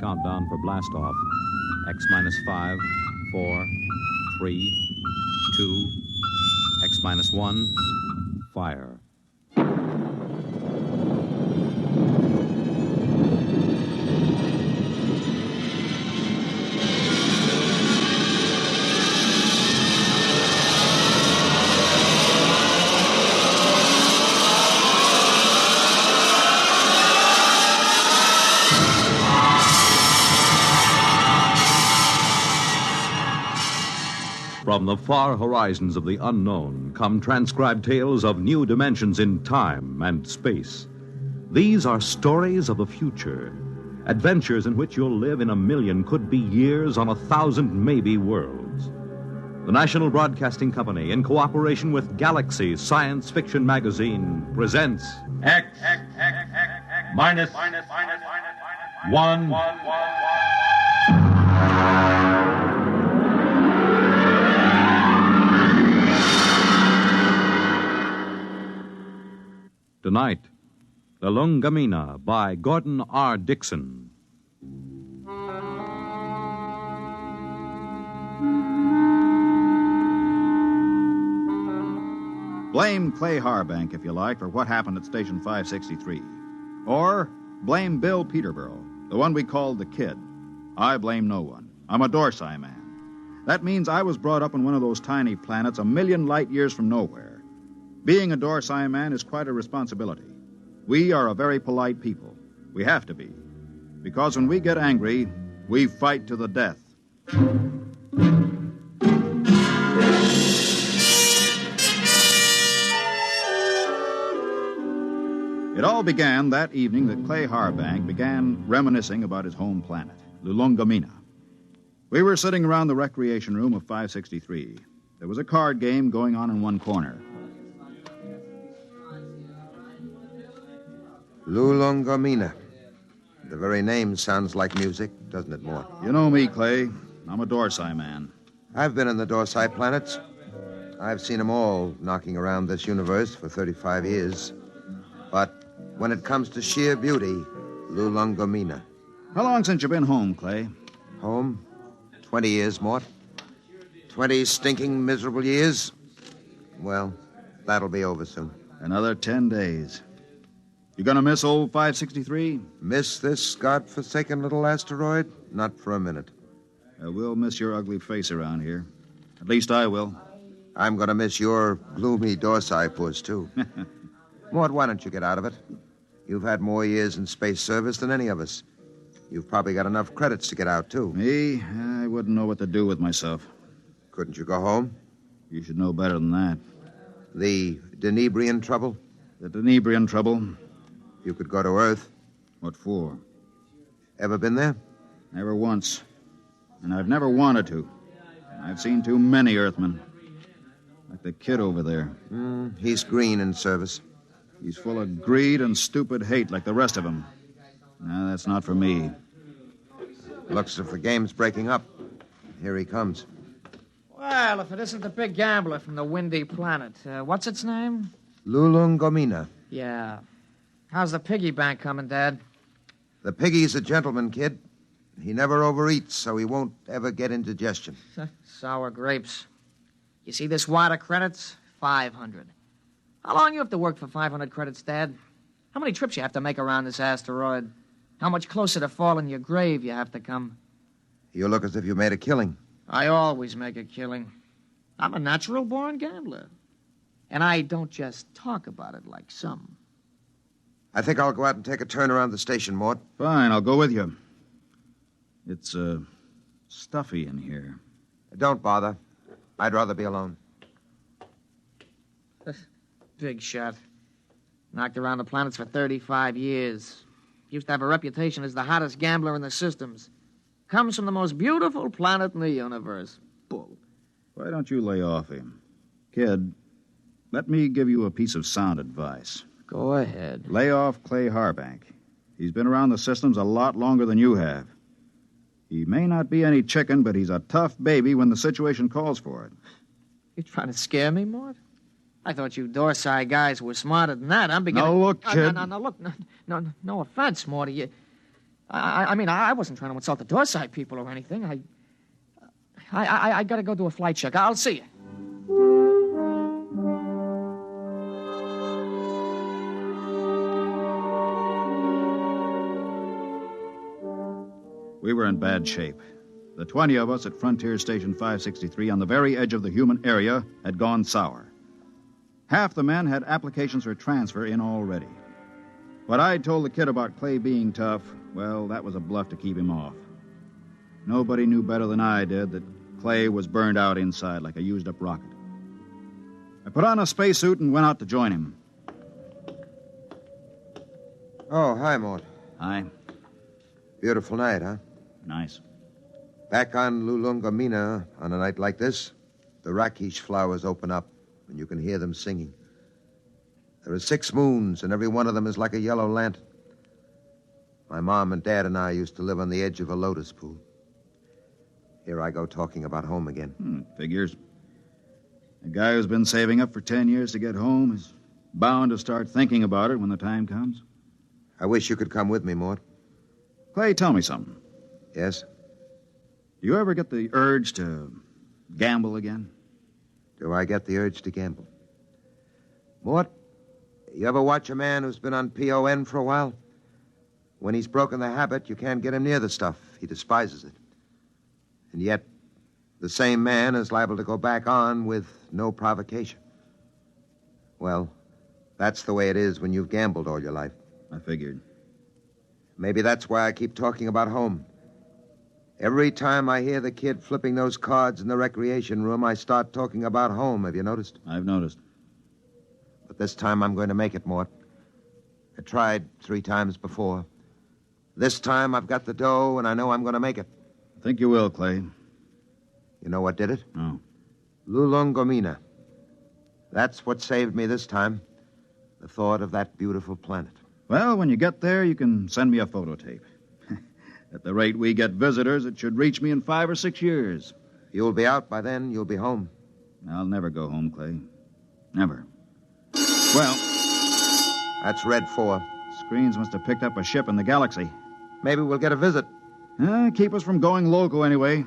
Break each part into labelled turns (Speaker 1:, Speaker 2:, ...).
Speaker 1: countdown for blastoff. X minus 5, 4, 3, 2, X minus 1, fire. From the far horizons of the unknown come transcribed tales of new dimensions in time and space. These are stories of the future, adventures in which you'll live in a million, could be years, on 1,000 maybe worlds. The National Broadcasting Company, in cooperation with Galaxy Science Fiction Magazine, presents
Speaker 2: X minus one.
Speaker 1: Tonight, Lulungomeena by Gordon R. Dixon.
Speaker 3: Blame Clay Harbank, if you like, for what happened at Station 563. Or blame Bill Peterborough, the one we called the Kid. I blame no one. I'm a Dorsai man. That means I was brought up on one of those tiny planets 1,000,000 light years from nowhere. Being a Dorsai man is quite a responsibility. We are a very polite people. We have to be. Because when we get angry, we fight to the death. It all began that evening that Clay Harbank began reminiscing about his home planet, Lulungomeena. We were sitting around the recreation room of 563. There was a card game going on in one corner.
Speaker 4: Lulungomeena. The very name sounds like music, doesn't it, Mort?
Speaker 3: You know me, Clay. I'm a Dorsai man.
Speaker 4: I've been in the Dorsai planets. I've seen them all knocking around this universe for 35 years. But when it comes to sheer beauty, Lulungomeena.
Speaker 3: How long since you've been home, Clay?
Speaker 4: Home? 20 years, Mort. 20 stinking, miserable years. Well, that'll be over soon.
Speaker 3: Another 10 days. You gonna miss old 563?
Speaker 4: Miss this godforsaken little asteroid? Not for a minute.
Speaker 3: We'll miss your ugly face around here. At least I will.
Speaker 4: I'm gonna miss your gloomy Dorsai puss, too. Mort, why don't you get out of it? You've had more years in space service than any of us. You've probably got enough credits to get out, too.
Speaker 3: Me? I wouldn't know what to do with myself.
Speaker 4: Couldn't you go home?
Speaker 3: You should know better than that.
Speaker 4: The Denebrian trouble?
Speaker 3: The Denebrian trouble?
Speaker 4: You could go to Earth.
Speaker 3: What for?
Speaker 4: Ever been there?
Speaker 3: Never once. And I've never wanted to. I've seen too many Earthmen. Like the Kid over there.
Speaker 4: He's green in service.
Speaker 3: He's full of greed and stupid hate like the rest of them. No, that's not for me.
Speaker 4: Looks as if the game's breaking up. Here he comes.
Speaker 5: Well, if it isn't the big gambler from the windy planet. What's its name?
Speaker 4: Lulungomeena.
Speaker 5: Yeah. How's the piggy bank coming, Dad?
Speaker 4: The piggy's a gentleman, Kid. He never overeats, so he won't ever get indigestion.
Speaker 5: Sour grapes. You see this wad of credits? 500. How long you have to work for 500 credits, Dad? How many trips you have to make around this asteroid? How much closer to falling your grave you have to come?
Speaker 4: You look as if you made a killing.
Speaker 5: I always make a killing. I'm a natural-born gambler. And I don't just talk about it like some.
Speaker 4: I think I'll go out and take a turn around the station, Mort.
Speaker 3: Fine, I'll go with you. It's, stuffy in here.
Speaker 4: Don't bother. I'd rather be alone.
Speaker 5: Big shot. Knocked around the planets for 35 years. Used to have a reputation as the hottest gambler in the systems. Comes from the most beautiful planet in the universe. Bull.
Speaker 3: Why don't you lay off him? Kid, let me give you a piece of sound advice.
Speaker 5: Go ahead.
Speaker 3: Lay off Clay Harbank. He's been around the systems a lot longer than you have. He may not be any chicken, but he's a tough baby when the situation calls for it.
Speaker 5: You trying to scare me, Mort? I thought you Dorsai guys were smarter than that. I'm beginning...
Speaker 3: Now, look, kid.
Speaker 5: No, look. No offense, Morty. I mean, I wasn't trying to insult the Dorsai people or anything. I got to go do a flight check. I'll see you.
Speaker 3: We were in bad shape. The 20 of us at Frontier Station 563 on the very edge of the human area had gone sour. Half the men had applications for transfer in already. What I'd told the kid about Clay being tough, well, that was a bluff to keep him off. Nobody knew better than I did that Clay was burned out inside like a used-up rocket. I put on a spacesuit and went out to join him.
Speaker 4: Oh, hi, Mort.
Speaker 3: Hi.
Speaker 4: Beautiful night, huh?
Speaker 3: Nice.
Speaker 4: Back on Lulungomeena, on a night like this, the rakish flowers open up, and you can hear them singing. There are 6 moons, and every one of them is like a yellow lantern. My mom and dad and I used to live on the edge of a lotus pool. Here I go talking about home again.
Speaker 3: Figures. A guy who's been saving up for 10 years to get home is bound to start thinking about it when the time comes.
Speaker 4: I wish you could come with me, Mort.
Speaker 3: Clay, tell me something.
Speaker 4: Yes?
Speaker 3: Do you ever get the urge to gamble again?
Speaker 4: Do I get the urge to gamble? Mort, you ever watch a man who's been on PON for a while? When he's broken the habit, you can't get him near the stuff. He despises it. And yet, the same man is liable to go back on with no provocation. Well, that's the way it is when you've gambled all your life.
Speaker 3: I figured.
Speaker 4: Maybe that's why I keep talking about home. Every time I hear the kid flipping those cards in the recreation room, I start talking about home. Have you noticed?
Speaker 3: I've noticed.
Speaker 4: But this time I'm going to make it, Mort. I tried 3 times before. This time I've got the dough, and I know I'm going to make it.
Speaker 3: I think you will, Clay.
Speaker 4: You know what did it?
Speaker 3: No.
Speaker 4: Lulungomeena. That's what saved me this time. The thought of that beautiful planet.
Speaker 3: Well, when you get there, you can send me a photo tape. At the rate we get visitors, it should reach me in 5 or 6 years.
Speaker 4: You'll be out by then. You'll be home.
Speaker 3: I'll never go home, Clay. Never. Well,
Speaker 4: That's Red 4.
Speaker 3: screens must have picked up a ship in the galaxy.
Speaker 4: Maybe we'll get a visit.
Speaker 3: Keep us from going loco anyway.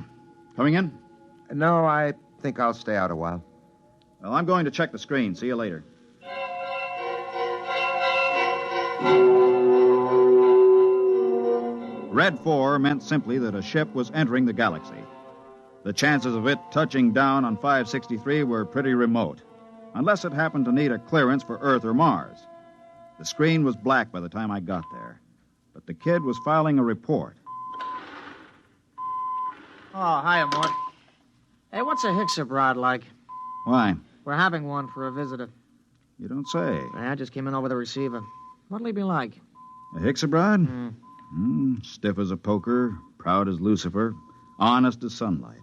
Speaker 3: Coming in?
Speaker 4: No, I think I'll stay out a while.
Speaker 3: Well, I'm going to check the screen. See you later. Red 4 meant simply that a ship was entering the galaxy. The chances of it touching down on 563 were pretty remote, unless it happened to need a clearance for Earth or Mars. The screen was black by the time I got there, but the kid was filing a report.
Speaker 5: Oh, hiya, Mort. Hey, what's a hexaprod like?
Speaker 3: Why?
Speaker 5: We're having one for a visitor.
Speaker 3: You don't say.
Speaker 5: I just came in over the receiver. What'll he be like?
Speaker 3: A hexaprod? Stiff as a poker, proud as Lucifer, honest as sunlight,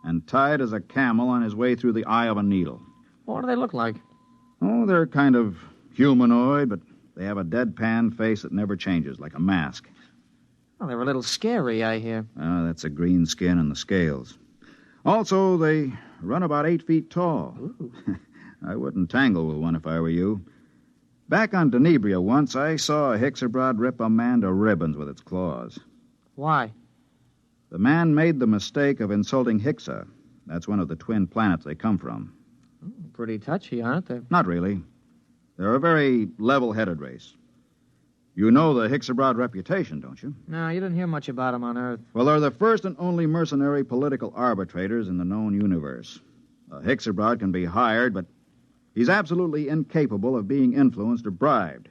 Speaker 3: and tight as a camel on his way through the eye of a needle.
Speaker 5: What do they look like?
Speaker 3: Oh, they're kind of humanoid, but they have a deadpan face that never changes, like a mask.
Speaker 5: Well, they're a little scary, I hear.
Speaker 3: That's a green skin and the scales. Also, they run about 8 feet tall. I wouldn't tangle with one if I were you. Back on Denebria once, I saw a hexaprod rip a man to ribbons with its claws.
Speaker 5: Why?
Speaker 3: The man made the mistake of insulting Hixa. That's one of the twin planets they come from.
Speaker 5: Pretty touchy, aren't they?
Speaker 3: Not really. They're a very level-headed race. You know the hexaprod reputation, don't you?
Speaker 5: No, you didn't hear much about them on Earth.
Speaker 3: Well, they're the first and only mercenary political arbitrators in the known universe. A hexaprod can be hired, but he's absolutely incapable of being influenced or bribed.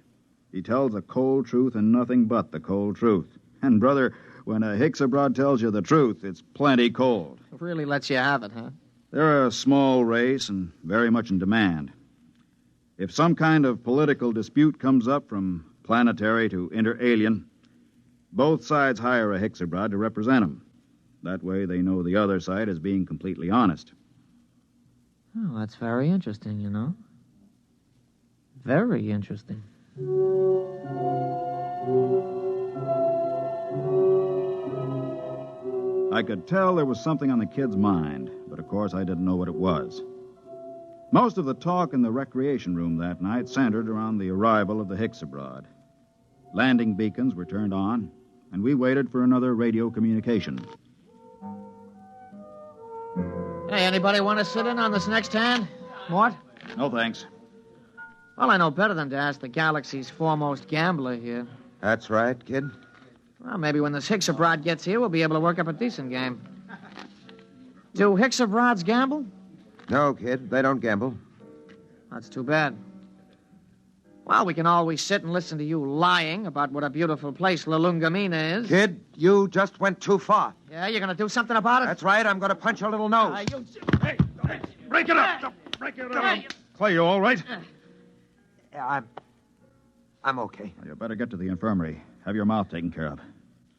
Speaker 3: He tells the cold truth and nothing but the cold truth. And, brother, when a hexaprod tells you the truth, it's plenty cold.
Speaker 5: It really lets you have it, huh?
Speaker 3: They're a small race and very much in demand. If some kind of political dispute comes up from planetary to inter-alien, both sides hire a hexaprod to represent them. That way they know the other side is being completely honest.
Speaker 5: Oh, that's very interesting, you know. Very interesting.
Speaker 3: I could tell there was something on the kid's mind, but of course I didn't know what it was. Most of the talk in the recreation room that night centered around the arrival of the hexaprod. Landing beacons were turned on, and we waited for another radio communication.
Speaker 5: Hey, anybody want to sit in on this next hand? Mort?
Speaker 3: No, thanks.
Speaker 5: Well, I know better than to ask the galaxy's foremost gambler here.
Speaker 4: That's right, kid.
Speaker 5: Well, maybe when this hexaprod gets here, we'll be able to work up a decent game. Do hexaprods gamble?
Speaker 4: No, kid, they don't gamble.
Speaker 5: That's too bad. Well, we can always sit and listen to you lying about what a beautiful place Lulungomeena is.
Speaker 4: Kid, you just went too far.
Speaker 5: Yeah, you're going to do something about it?
Speaker 4: That's right, I'm going to punch your little nose.
Speaker 3: Break it up! Break it up! Clay, you all right?
Speaker 4: Yeah, I'm okay.
Speaker 3: Well, you better get to the infirmary. Have your mouth taken care of.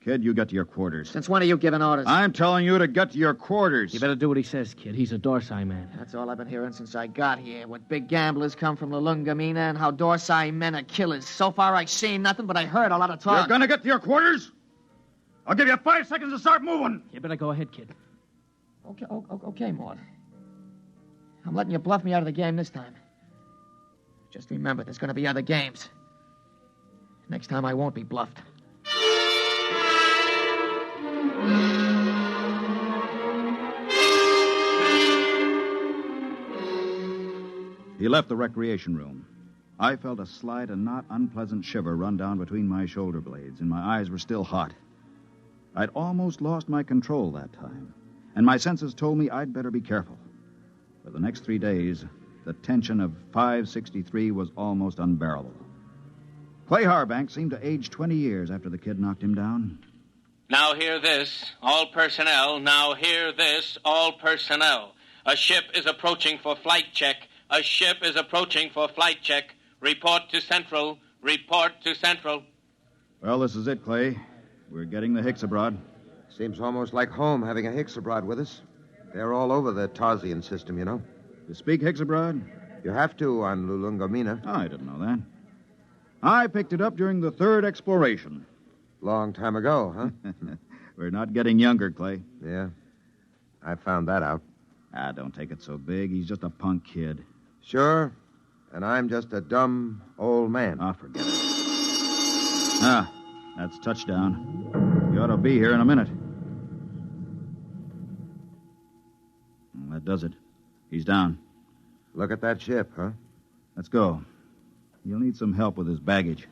Speaker 3: Kid, you get to your quarters.
Speaker 5: Since when are you giving orders?
Speaker 3: I'm telling you to get to your quarters.
Speaker 6: You better do what he says, kid. He's a Dorsai man.
Speaker 5: That's all I've been hearing since I got here. What big gamblers come from Lulungomeena and how Dorsai men are killers. So far, I've seen nothing, but I heard a lot of talk.
Speaker 3: You're gonna get to your quarters? I'll give you 5 seconds to start moving.
Speaker 6: You better go ahead, kid.
Speaker 5: Okay, Mort. I'm letting you bluff me out of the game this time. Just remember, there's going to be other games. Next time, I won't be bluffed.
Speaker 3: He left the recreation room. I felt a slight and not unpleasant shiver run down between my shoulder blades, and my eyes were still hot. I'd almost lost my control that time, and my senses told me I'd better be careful. For the next 3 days, the tension of 563 was almost unbearable. Clay Harbank seemed to age 20 years after the kid knocked him down.
Speaker 7: Now hear this, all personnel. Now hear this, all personnel. A ship is approaching for flight check. A ship is approaching for flight check. Report to Central. Report to Central.
Speaker 3: Well, this is it, Clay. We're getting the hexaprod.
Speaker 4: Seems almost like home having a hexaprod with us. They're all over the Tarsian system, you know.
Speaker 3: You speak hexaprod?
Speaker 4: You have to on Lulungomeena.
Speaker 3: Oh, I didn't know that. I picked it up during the 3rd exploration.
Speaker 4: Long time ago, huh?
Speaker 3: We're not getting younger, Clay.
Speaker 4: Yeah. I found that out.
Speaker 3: Don't take it so big. He's just a punk kid.
Speaker 4: Sure. And I'm just a dumb old man.
Speaker 3: Forget it. That's touchdown. You ought to be here in a minute. Well, that does it. He's down.
Speaker 4: Look at that ship, huh?
Speaker 3: Let's go. You'll need some help with his baggage.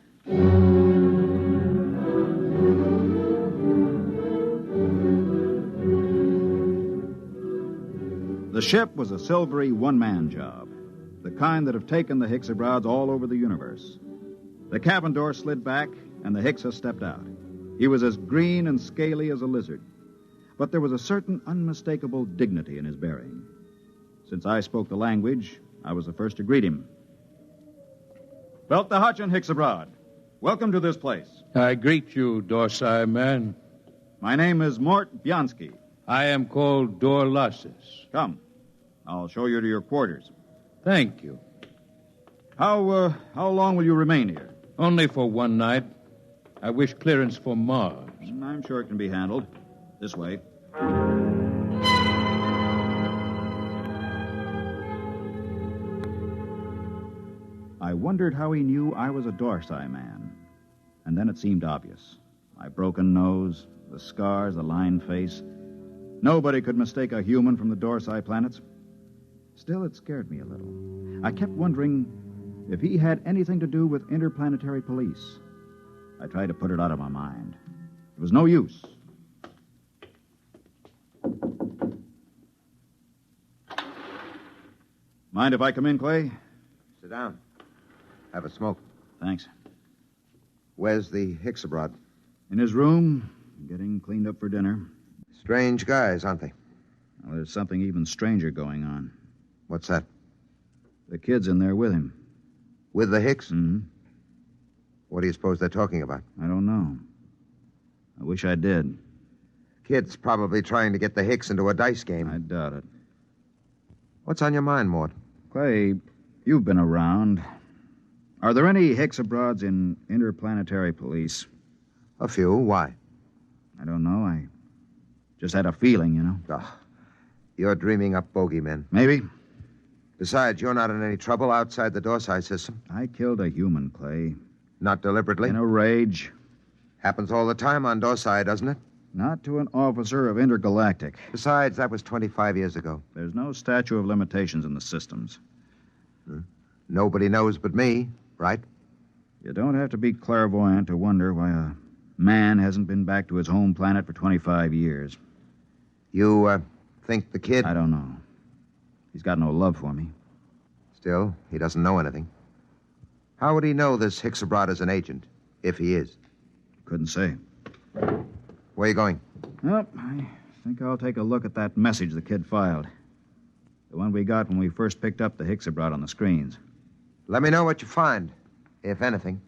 Speaker 3: The ship was a silvery one-man job, the kind that have taken the hexaprods all over the universe. The cabin door slid back, and the hexa stepped out. He was as green and scaly as a lizard, but there was a certain unmistakable dignity in his bearing. Since I spoke the language, I was the first to greet him. Belt the Hutch and hexaprod. Welcome to this place.
Speaker 8: I greet you, Dorsai man.
Speaker 3: My name is Mort Bianski.
Speaker 8: I am called Dorlassus.
Speaker 3: Come. I'll show you to your quarters.
Speaker 8: Thank you.
Speaker 3: How long will you remain here?
Speaker 8: Only for one night. I wish clearance for Mars.
Speaker 3: I'm sure it can be handled. This way. I wondered how he knew I was a Dorsai man. And then it seemed obvious. My broken nose, the scars, the lined face. Nobody could mistake a human from the Dorsai planets. Still, it scared me a little. I kept wondering if he had anything to do with interplanetary police. I tried to put it out of my mind. It was no use. Mind if I come in, Clay?
Speaker 4: Sit down. Have a smoke.
Speaker 3: Thanks.
Speaker 4: Where's the hexaprod?
Speaker 3: In his room, getting cleaned up for dinner.
Speaker 4: Strange guys, aren't they?
Speaker 3: Well, there's something even stranger going on.
Speaker 4: What's that?
Speaker 3: The kid's in there with him.
Speaker 4: With the Hicks?
Speaker 3: Mm-hmm.
Speaker 4: What do you suppose they're talking about?
Speaker 3: I don't know. I wish I did.
Speaker 4: Kid's probably trying to get the Hicks into a dice game.
Speaker 3: I doubt it.
Speaker 4: What's on your mind, Mort?
Speaker 3: Clay, you've been around. Are there any hexaprods in interplanetary police?
Speaker 4: A few. Why?
Speaker 3: I don't know. I just had a feeling, you know.
Speaker 4: You're dreaming up bogeymen.
Speaker 3: Maybe.
Speaker 4: Besides, you're not in any trouble outside the Dorsai system.
Speaker 3: I killed a human, Clay.
Speaker 4: Not deliberately?
Speaker 3: In a rage.
Speaker 4: Happens all the time on Dorsai, doesn't it?
Speaker 3: Not to an officer of Intergalactic.
Speaker 4: Besides, that was 25 years ago.
Speaker 3: There's no statute of limitations in the systems.
Speaker 4: Nobody knows but me, right?
Speaker 3: You don't have to be clairvoyant to wonder why a man hasn't been back to his home planet for 25 years.
Speaker 4: You, think the kid...
Speaker 3: I don't know. He's got no love for me.
Speaker 4: Still, he doesn't know anything. How would he know this hexaprod is an agent, if he is?
Speaker 3: Couldn't say.
Speaker 4: Where are you going?
Speaker 3: Well, I think I'll take a look at that message the kid filed. The one we got when we first picked up the hexaprod on the screens.
Speaker 4: Let me know what you find, if anything.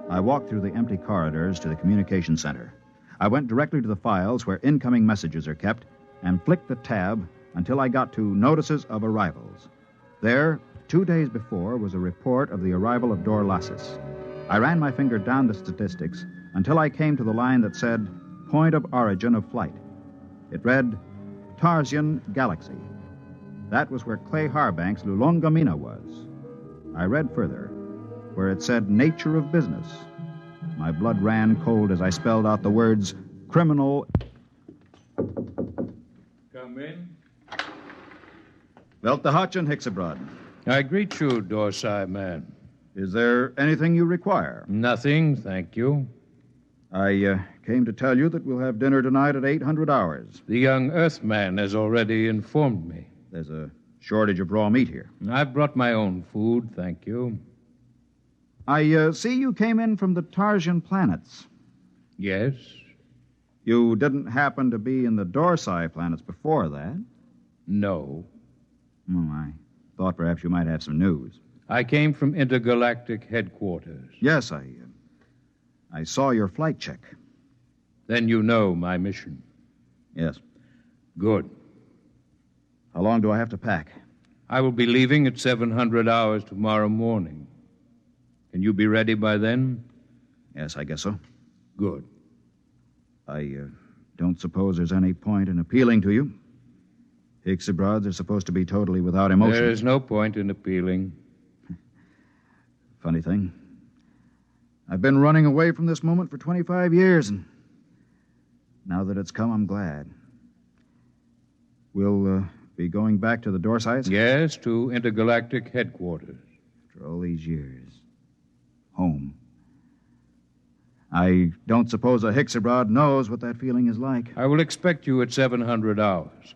Speaker 3: I walked through the empty corridors to the communication center. I went directly to the files where incoming messages are kept and flicked the tab until I got to Notices of Arrivals. There, 2 days before, was a report of the arrival of Dorlasis. I ran my finger down the statistics until I came to the line that said, Point of Origin of Flight. It read, Tarsian Galaxy. That was where Clay Harbank's Lulungomeena was. I read further, where it said Nature of Business. My blood ran cold as I spelled out the words criminal.
Speaker 8: Come in.
Speaker 3: Welt Hutch and Hexaprod.
Speaker 8: I greet you, Dorsai man.
Speaker 3: Is there anything you require?
Speaker 8: Nothing, thank you.
Speaker 3: I came to tell you that we'll have dinner tonight at 800 hours.
Speaker 8: The young Earthman has already informed me.
Speaker 3: There's a shortage of raw meat here.
Speaker 8: I've brought my own food, thank you.
Speaker 3: I see you came in from the Tarsian planets.
Speaker 8: Yes?
Speaker 3: You didn't happen to be in the Dorsai planets before that?
Speaker 8: No.
Speaker 3: Oh, I thought perhaps you might have some news.
Speaker 8: I came from Intergalactic Headquarters.
Speaker 3: Yes, I saw your flight check.
Speaker 8: Then you know my mission.
Speaker 3: Yes.
Speaker 8: Good.
Speaker 3: How long do I have to pack?
Speaker 8: I will be leaving at 700 hours tomorrow morning. Can you be ready by then?
Speaker 3: Yes, I guess so.
Speaker 8: Good.
Speaker 3: I don't suppose there's any point in appealing to you. Hexaprods are supposed to be totally without emotion.
Speaker 8: There is no point in appealing.
Speaker 3: Funny thing. I've been running away from this moment for 25 years, and now that it's come, I'm glad. We'll be going back to the Dorsites?
Speaker 8: Yes, to Intergalactic Headquarters.
Speaker 3: After all these years. Home. I don't suppose a hexaprod knows what that feeling is like.
Speaker 8: I will expect you at 700 hours.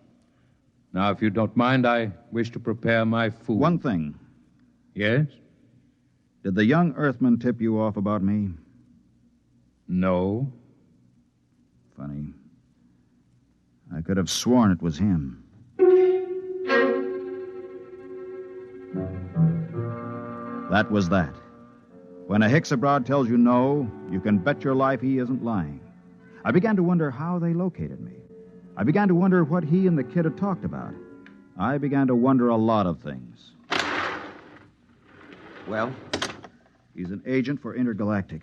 Speaker 8: Now, if you don't mind, I wish to prepare my food.
Speaker 3: One thing.
Speaker 8: Yes?
Speaker 3: Did the young Earthman tip you off about me?
Speaker 8: No.
Speaker 3: Funny. I could have sworn it was him. That was that. When a hexaprod tells you no, you can bet your life he isn't lying. I began to wonder how they located me. I began to wonder what he and the kid had talked about. I began to wonder a lot of things.
Speaker 4: Well?
Speaker 3: He's an agent for Intergalactic.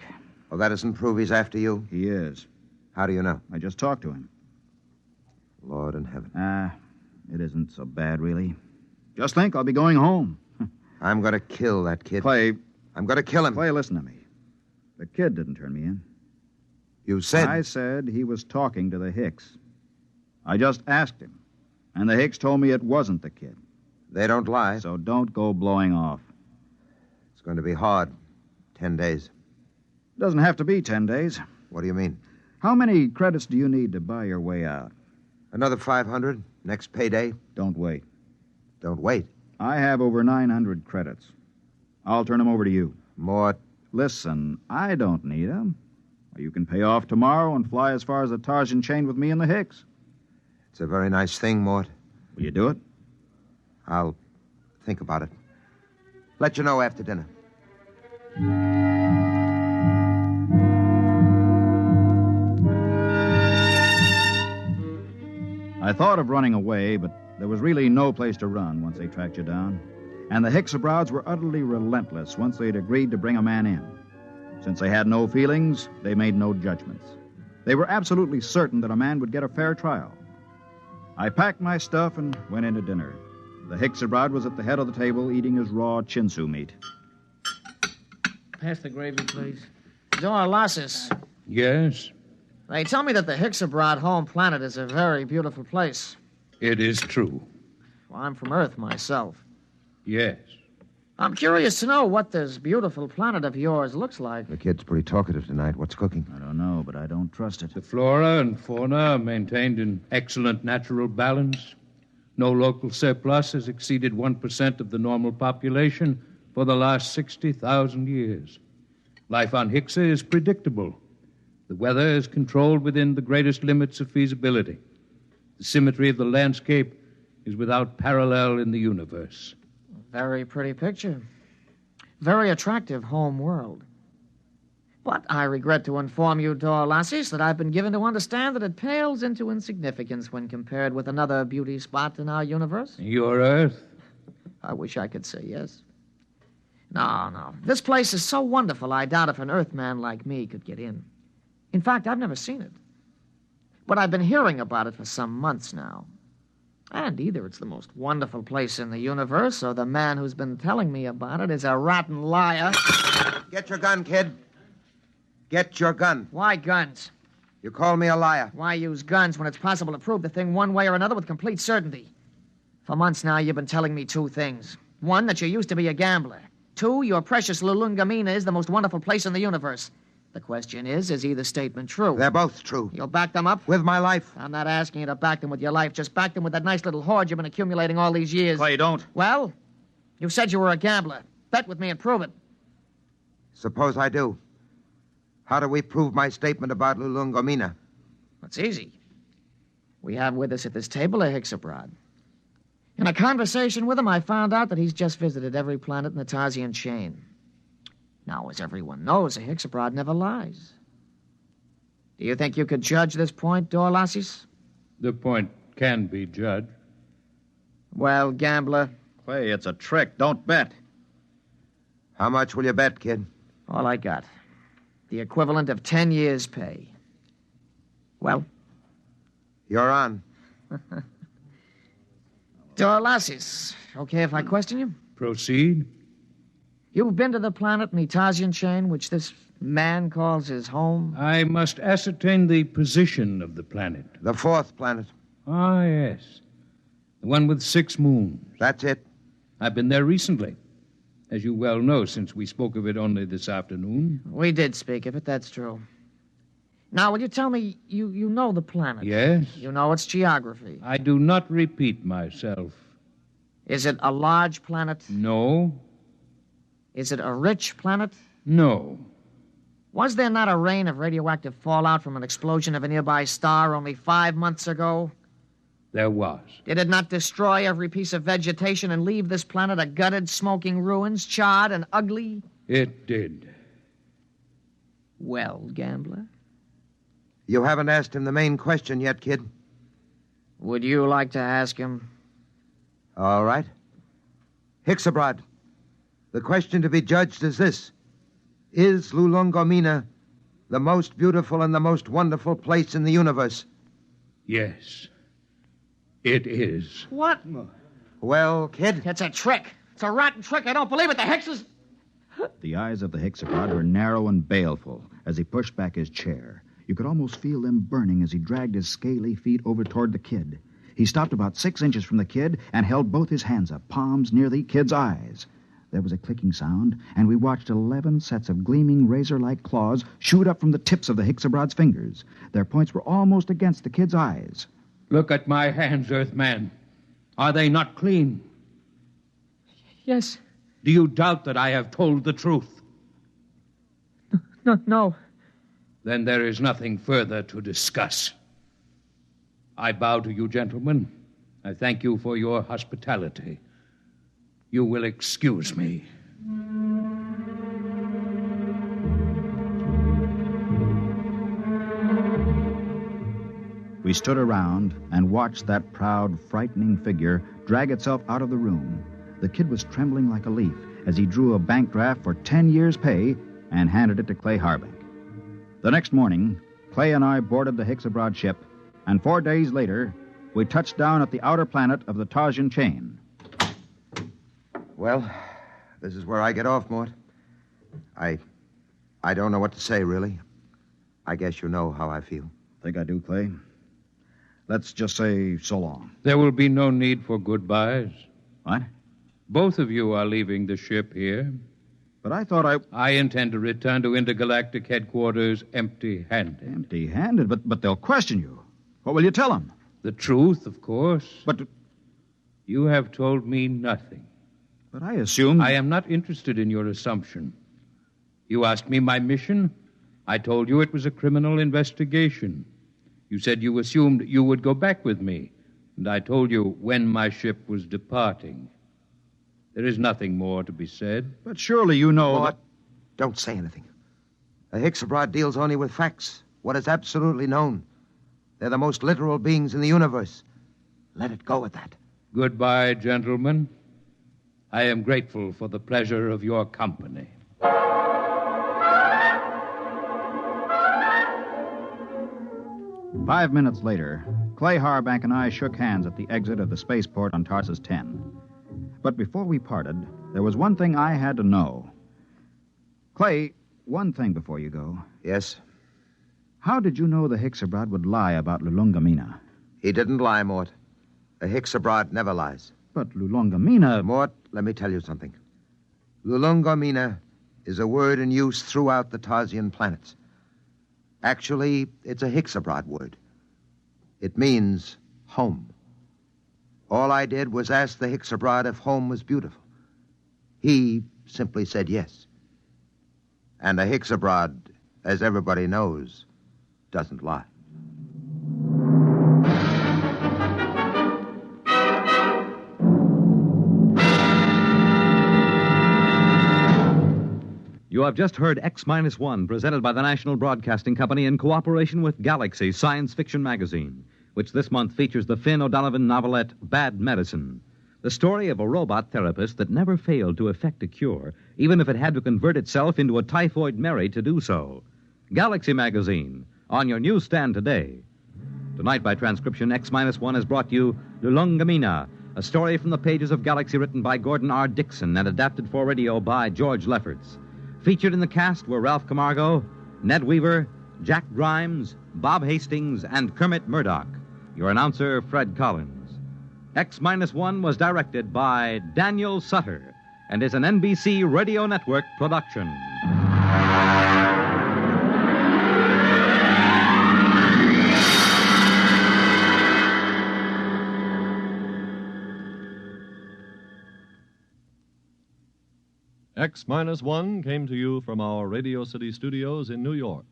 Speaker 4: Well, that doesn't prove he's after you.
Speaker 3: He is.
Speaker 4: How do you know?
Speaker 3: I just talked to him.
Speaker 4: Lord in heaven.
Speaker 3: It isn't so bad, really. Just think, I'll be going home.
Speaker 4: I'm going to kill that kid.
Speaker 3: Clay.
Speaker 4: I'm going to kill him.
Speaker 3: Clay, listen to me. The kid didn't turn me in.
Speaker 4: You said...
Speaker 3: I said he was talking to the Hicks. I just asked him, and the Hicks told me it wasn't the kid.
Speaker 4: They don't lie.
Speaker 3: So don't go blowing off.
Speaker 4: It's going to be hard. 10 days.
Speaker 3: It doesn't have to be 10 days.
Speaker 4: What do you mean?
Speaker 3: How many credits do you need to buy your way out?
Speaker 4: Another 500? Next payday?
Speaker 3: Don't wait.
Speaker 4: Don't wait.
Speaker 3: I have over 900 credits. I'll turn them over to you.
Speaker 4: Mort.
Speaker 3: Listen, I don't need them. You can pay off tomorrow and fly as far as the Tarsian chain with me and the Hicks.
Speaker 4: It's a very nice thing, Mort.
Speaker 3: Will you do it?
Speaker 4: I'll think about it. Let you know after dinner.
Speaker 3: I thought of running away, but there was really no place to run once they tracked you down. And the hexaprods were utterly relentless once they'd agreed to bring a man in. Since they had no feelings, they made no judgments. They were absolutely certain that a man would get a fair trial. I packed my stuff and went into dinner. The hexaprod was at the head of the table eating his raw chinsu meat.
Speaker 6: Pass the gravy, please.
Speaker 5: Dorlasis,
Speaker 8: Yes,
Speaker 5: they tell me that the hexaprod home planet is a very beautiful place.
Speaker 8: it is true.
Speaker 5: Well, I'm from Earth myself.
Speaker 8: Yes.
Speaker 5: I'm curious to know what this beautiful planet of yours looks like.
Speaker 4: The kid's pretty talkative tonight. What's cooking?
Speaker 3: I don't know, but I don't trust it.
Speaker 8: The flora and fauna are maintained in excellent natural balance. No local surplus has exceeded 1% of the normal population for the last 60,000 years. Life on Hixa is predictable. The weather is controlled within the greatest limits of feasibility. The symmetry of the landscape is without parallel in the universe.
Speaker 5: Very pretty picture. Very attractive home world. But I regret to inform you, Dorlasis, that I've been given to understand that it pales into insignificance when compared with another beauty spot in our universe.
Speaker 8: Your Earth?
Speaker 5: I wish I could say yes. No. This place is so wonderful, I doubt if an Earthman like me could get in. In fact, I've never seen it. But I've been hearing about it for some months now. And either it's the most wonderful place in the universe, or the man who's been telling me about it is a rotten liar.
Speaker 4: Get your gun, kid. Get your gun.
Speaker 5: Why guns?
Speaker 4: You call me a liar.
Speaker 5: Why use guns when it's possible to prove the thing one way or another with complete certainty? For months now, you've been telling me two things. One, that you used to be a gambler. Two, your precious Lulungomeena is the most wonderful place in the universe. The question is either statement true?
Speaker 4: They're both true.
Speaker 5: You'll back them up?
Speaker 4: With my life.
Speaker 5: I'm not asking you to back them with your life. Just back them with that nice little hoard you've been accumulating all these years.
Speaker 3: Clay, don't.
Speaker 5: Well, you said you were a gambler. Bet with me and prove it.
Speaker 4: Suppose I do. How do we prove my statement about Lulungomeena?
Speaker 5: It's easy. We have with us at this table a hexaprod. In a conversation with him, I found out that he's just visited every planet in the Tarsian chain. Now, as everyone knows, a hexaprod never lies. Do you think you could judge this point, Dorlasis?
Speaker 8: The point can be judged.
Speaker 5: Well, gambler,
Speaker 3: Clay, it's a trick. Don't bet.
Speaker 4: How much will you bet, kid?
Speaker 5: all I got. The equivalent of 10 years' pay. Well?
Speaker 4: You're on.
Speaker 5: Dorlasis, okay if I question you?
Speaker 8: Proceed.
Speaker 5: You've been to the planet in the Tarsian chain, which this man calls his home?
Speaker 8: I must ascertain the position of the planet.
Speaker 4: The fourth planet.
Speaker 8: Ah, yes. The one with 6 moons.
Speaker 4: That's it.
Speaker 8: I've been there recently, as you well know, since we spoke of it only this afternoon.
Speaker 5: We did speak of it, that's true. Now, will you tell me, you know the planet?
Speaker 8: Yes.
Speaker 5: You know its geography.
Speaker 8: I do not repeat myself.
Speaker 5: Is it a large planet?
Speaker 8: No.
Speaker 5: Is it a rich planet?
Speaker 8: No.
Speaker 5: Was there not a rain of radioactive fallout from an explosion of a nearby star only 5 months ago?
Speaker 8: There was.
Speaker 5: Did it not destroy every piece of vegetation and leave this planet a gutted, smoking ruins, charred and ugly?
Speaker 8: It did.
Speaker 5: Well, gambler,
Speaker 4: You haven't asked him the main question yet, kid.
Speaker 5: would you like to ask him?
Speaker 4: All right. Hexaprod, the question to be judged is this. Is Lulungomeena the most beautiful and the most wonderful place in the universe?
Speaker 8: Yes. It is.
Speaker 5: What?
Speaker 4: Well, kid?
Speaker 5: It's a trick. It's a rotten trick. I don't believe it. The hexes...
Speaker 3: The eyes of the hexaprod were narrow and baleful as he pushed back his chair. You could almost feel them burning as he dragged his scaly feet over toward the kid. He stopped about 6 inches from the kid and held both his hands up, palms near the kid's eyes. There was a clicking sound, and we watched 11 sets of gleaming razor-like claws shoot up from the tips of the hexaprod's fingers. Their points were almost against the kid's eyes.
Speaker 8: Look at my hands, Earthman. Are they not clean?
Speaker 5: Yes.
Speaker 8: Do you doubt that I have told the truth?
Speaker 5: No.
Speaker 8: Then there is nothing further to discuss. I bow to you, gentlemen. I thank you for your hospitality. You will excuse me.
Speaker 3: We stood around and watched that proud, frightening figure drag itself out of the room. The kid was trembling like a leaf as he drew a bank draft for 10 years' pay and handed it to Clay Harbank. The next morning, Clay and I boarded the hexaprod ship, and 4 days later, we touched down at the outer planet of the Tarsian chain.
Speaker 4: Well, this is where I get off, Mort. I don't know what to say, really. I guess you know how I feel.
Speaker 3: Think I do, Clay? Let's just say so long.
Speaker 8: There will be no need for goodbyes.
Speaker 3: What?
Speaker 8: Both of you are leaving the ship here.
Speaker 3: But I thought
Speaker 8: I intend to return to intergalactic headquarters empty-handed.
Speaker 3: Empty-handed? But they'll question you. What will you tell them?
Speaker 8: The truth, of course.
Speaker 3: But...
Speaker 8: You have told me nothing.
Speaker 3: But I assumed...
Speaker 8: I am not interested in your assumption. You asked me my mission. I told you it was a criminal investigation. You said you assumed you would go back with me, and I told you when my ship was departing. There is nothing more to be said.
Speaker 3: But surely you know...
Speaker 4: Mort, don't say anything. A hexaprod deals only with facts, what is absolutely known. They're the most literal beings in the universe. Let it go at that.
Speaker 8: Goodbye, gentlemen. I am grateful for the pleasure of your company.
Speaker 3: 5 minutes later, Clay Harbank and I shook hands at the exit of the spaceport on Tarsus 10. But before we parted, there was one thing I had to know. Clay, one thing before you go.
Speaker 4: Yes?
Speaker 3: How did you know the hexaprod would lie about Lulungomeena?
Speaker 4: He didn't lie, Mort. A hexaprod never lies.
Speaker 3: But Lulungomeena...
Speaker 4: Mort, let me tell you something. Lulungomeena is a word in use throughout the Tarsian planets. Actually, it's a hexaprod word. It means home. All I did was ask the hexaprod if home was beautiful. He simply said yes. And a hexaprod, as everybody knows, doesn't lie.
Speaker 1: You have just heard X-1, presented by the National Broadcasting Company in cooperation with Galaxy Science Fiction Magazine, which this month features the Finn O'Donovan novelette Bad Medicine, the story of a robot therapist that never failed to effect a cure, even if it had to convert itself into a typhoid Mary to do so. Galaxy Magazine, on your newsstand today. Tonight, by transcription, X-1 has brought you Lulungomeena, a story from the pages of Galaxy written by Gordon R. Dixon and adapted for radio by George Lefferts. Featured in the cast were Ralph Camargo, Ned Weaver, Jack Grimes, Bob Hastings, and Kermit Murdoch. Your announcer, Fred Collins. X-1 was directed by Daniel Sutter and is an NBC Radio Network production.
Speaker 9: X-1 came to you from our Radio City studios in New York.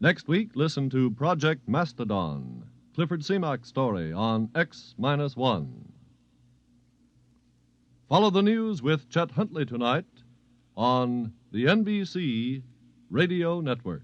Speaker 9: Next week, listen to Project Mastodon, Clifford Seamock's story on X-1. Follow the news with Chet Huntley tonight on the NBC Radio Network.